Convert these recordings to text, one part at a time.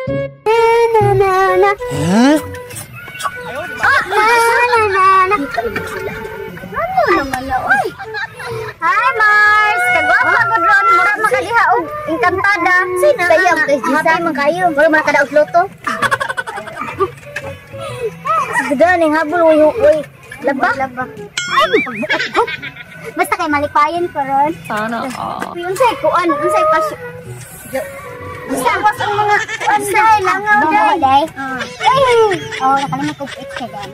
Huh? Ano naman na, oy? Hi, Mars! Kagwapa ko ron. Mura makaliha o encantada. Sayang, happy man kayo. Mura makadaot loto. Sudah ning habol, oy. Laba? Ay, pagbukat ko. Basta kay malipayan ko ron. Sana Unsay kuan, unsay pasyo. Basta was ang mga unsay langaw day. Ay, oh, nakalimot ko it ka dan.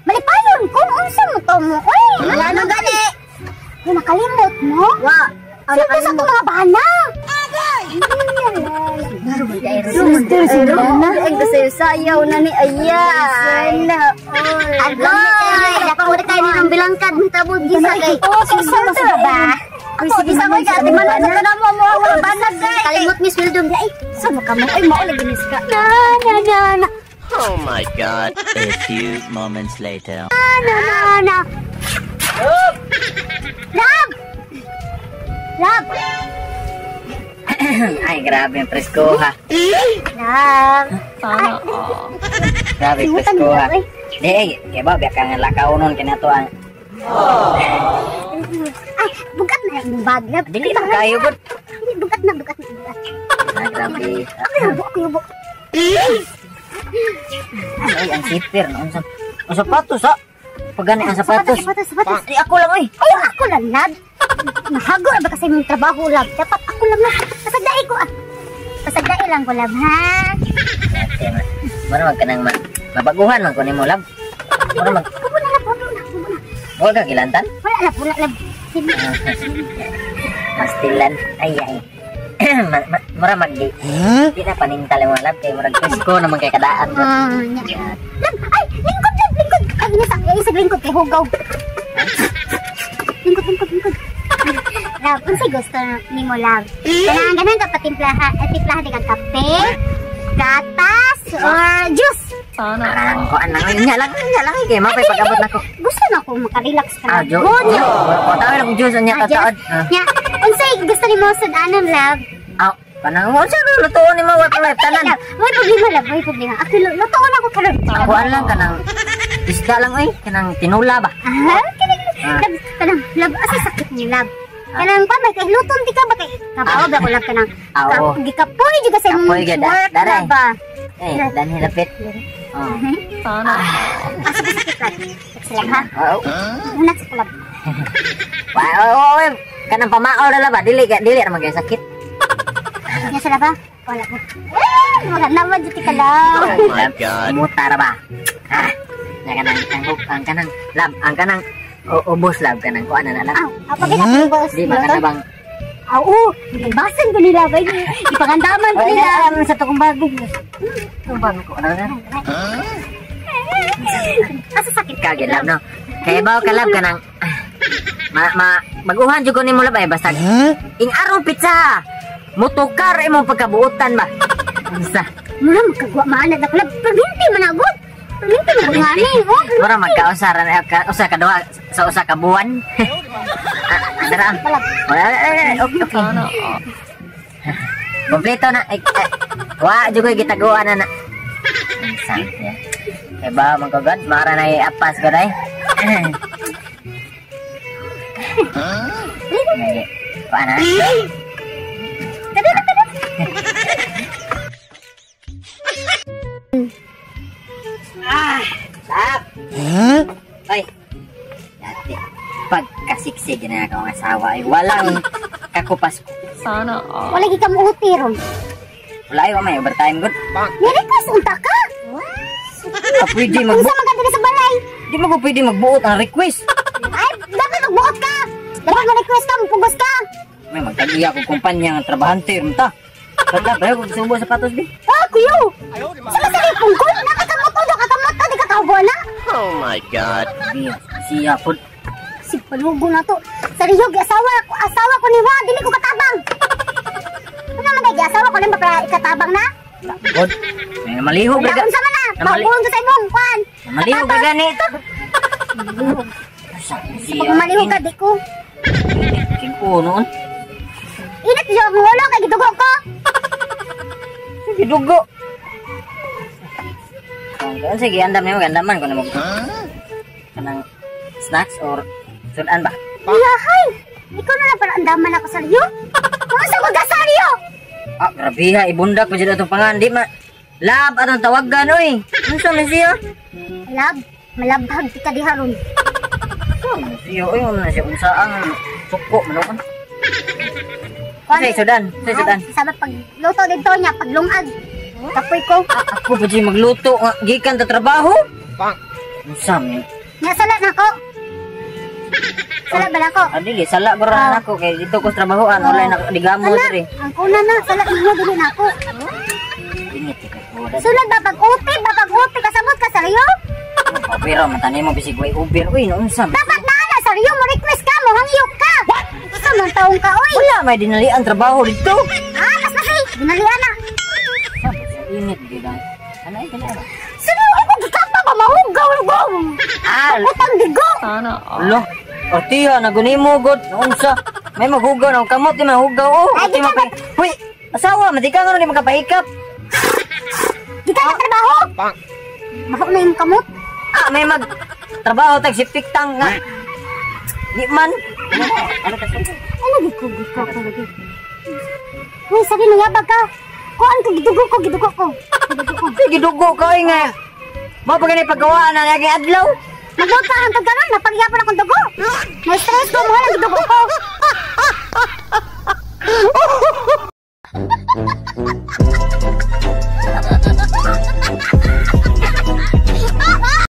Malipayon kung unsa mo to mo. Oy, ano gani? Yung nakalimot mo? Wa. Sino sa mga bana? Ang sayaw na ni Ayan. Agay! Dapat ulit tayo ng bilangkad. Tabod gisa kay. Sino ba? Ako, gisa ko dyan. Timanan sa tanong mo mo. Banag kay. Kalimot Miss Wildon. Ay, saan mo ka mo? Ay, maulag ginis ka. Na. Oh my God. A few moments later. Na. Lab! Ay, grabe yung presko ha. Lab! Sana Grabe yung presko ha. Di, kaya ba, biya ka nga lakaunon kinatuan. Ay, bugat na yung bag. Lab! Dili ba kayo, bud? Bugat na. Ay, grabe. Ako yubo. Ay, ang sipir. Ang sapatos ha. Pag gani ang sapatos. Sapatos. Ay, ako lang ay. Ay, ako lang, Lab. Nahago na ba kasi yung trabaho, Lab? Dapat ako lang, Lab. Pasagdai ko, ah. Pasagdai lang ko, Lab, ha? Mara ka nang mabaguhan man kunin mo, lab. Mara mag... Huwag na, Lab. Huwag ka kilantan? Wala, Lab. Sige. Pastilan. Ay. Mara magdi. Di na panintal mo, lab. Kaya mara presko naman kay kadaan. Lab, ay, lingkod. Ay, isang lingkod kay Hugaw. Lingkod. Lab, kung si gusto ni mo, Lab. Ganang ka timplahan di ka kape, gatas, or juice. Sana Parang ko anang nya lang kay mapay pag-abot nako. Gusto na ko makarelax ka na. Jo. O tawo lang juice nya kataod. Nya, unsay gusto ni mo sudanan, Lab? Aw, kanang mo sa lutuon ni mo wa pa tanan. May problema. Ako lutuon ako karon. Kuan lang kanang isda lang oy, kanang tinula ba? Lab, asa sakit ni Lab? Kanang pa may kay luton di ka ba kay kabaw ba ko Lab kanang gikapoy juga sa Kapoy gid, dara. ba? Dan hilapit. Oh. Sana Asa ba sakit Lab? Sila ha? Oo. Unak sa Lab. Wow, kanang pamaol na ba? Dili ra magay sakit. Nya sila ba? Wala ko. Wala naman jud ka Lab. Oh my God. Mutar ba? Ha. Ang kanang lab, ang kanang ubos lab kanang kuan na lab. Apa kita boss? Di ba kana bang? Basan ko nila ba? Ipagandaman ko nila. Sa tukong bago. Tukong bago ko na. Asa sakit Ka gid lab no. Kaya ba ka lab kanang baguhan jud ko nimo lab ay basta. Ing araw pizza. Motukar imo pagkabuutan ba? Basta. Muna magkagwa maanad na Lab. Perminti managod. Perminti magungani. Mura magkausaran usa ka duha sa usa ka buwan. Dara. Okay. Sana Kompleto na. Wa jud koy gitaguan na. Sakya. Kay ba magkagad mara na apas ko dai. Paano? Lab. Ay. Dati. Pagkasiksig na akong asawa ay walang kakupas ko. Sana Wala gi ka muuti ron. Wala ay may overtime good. Ni-request unta ka. Pwede Unsa magbuot. man ka diri sa balay? Di mo ko pwede magbuot ang request. Ay, dapat magbuot ka. Dapat ma-request ka, pugos ka. May magtagiya ko kumpanya ng trabahante ron ta. Kada ba ko subo sapatos di. Kuyo. Sa sa pungkol nakakamoto di ka kaubo na. Oh my God. Siya pud. Si palugo na to. Sariyog asawa ko ni Wa, dili ko katabang. Ano man dai asawa ko lang para ikatabang na? God. May malihog Wala ga. unsa man na. Mabuhon ko sa imong kwan. Malihog ga ganito. Pag malihog ka di ko. King ko noon. Init yo ang ulo kay gidugo ko. Gidugo. Kan sige andam niyo gandaman ko na mo. Kanang snacks or sudan ba? Yahay! Ikaw na lang pala andaman ako sa iyo. Ano sa magasaryo? Ah, grabe ha, ibundak pa dito pangandi ma. Lab anong tawagan oy. Unsa man siya? Lab, malabhag kita diha ron. Siya oy, ano na siya unsa ang suko man. Say sudan, say sudan. Sabi pag luto dito niya, paglungag. Tapoy ko. Ako pa di magluto nga gikan ta trabaho. Unsa man? Nasala na ko. Sala ba na ko? Dili sala gura nako kay dito ko trabahoan wala na digamo Sala, diri. ang kuna na. Sala, hindi dili na ako. Ingit ka ko. Sunod ba pag-uti, kasabot ka sa Rio? Pero matani mo bisig way Uber uy no unsa? Dapat na ala sa Rio mo request ka mo, hangyok ka. Isa man taong ka, oy. Wala may dinalian trabaho dito. Ah, mas laki, binalian na. Init gid. Ano ay kani? Sino ako gikapa ba mahugaw ko? Ah, Utang digo. lo. Ortiha naguni mo god unsa? May maghugaw ng kamot di mahugaw oh. Ay, Di mapay. Huy, asawa mati ka nga ni makapahikap. Di ka na trabaho? Mahok na yung kamot. Ah, may mag trabaho tag si Piktang nga. Di man. Ano ka sige? Ano giko ko lagi? Uy, sabi mo yabag ka. Kuan ko gidugo ko. Gidugo ko. Sige dugo ka oy nga. Mo pa gani pagawaan na lagi adlaw. Magluto ka hangtod karon, napagyapon akong dugo. Na-stress ko mo lang gidugo ko.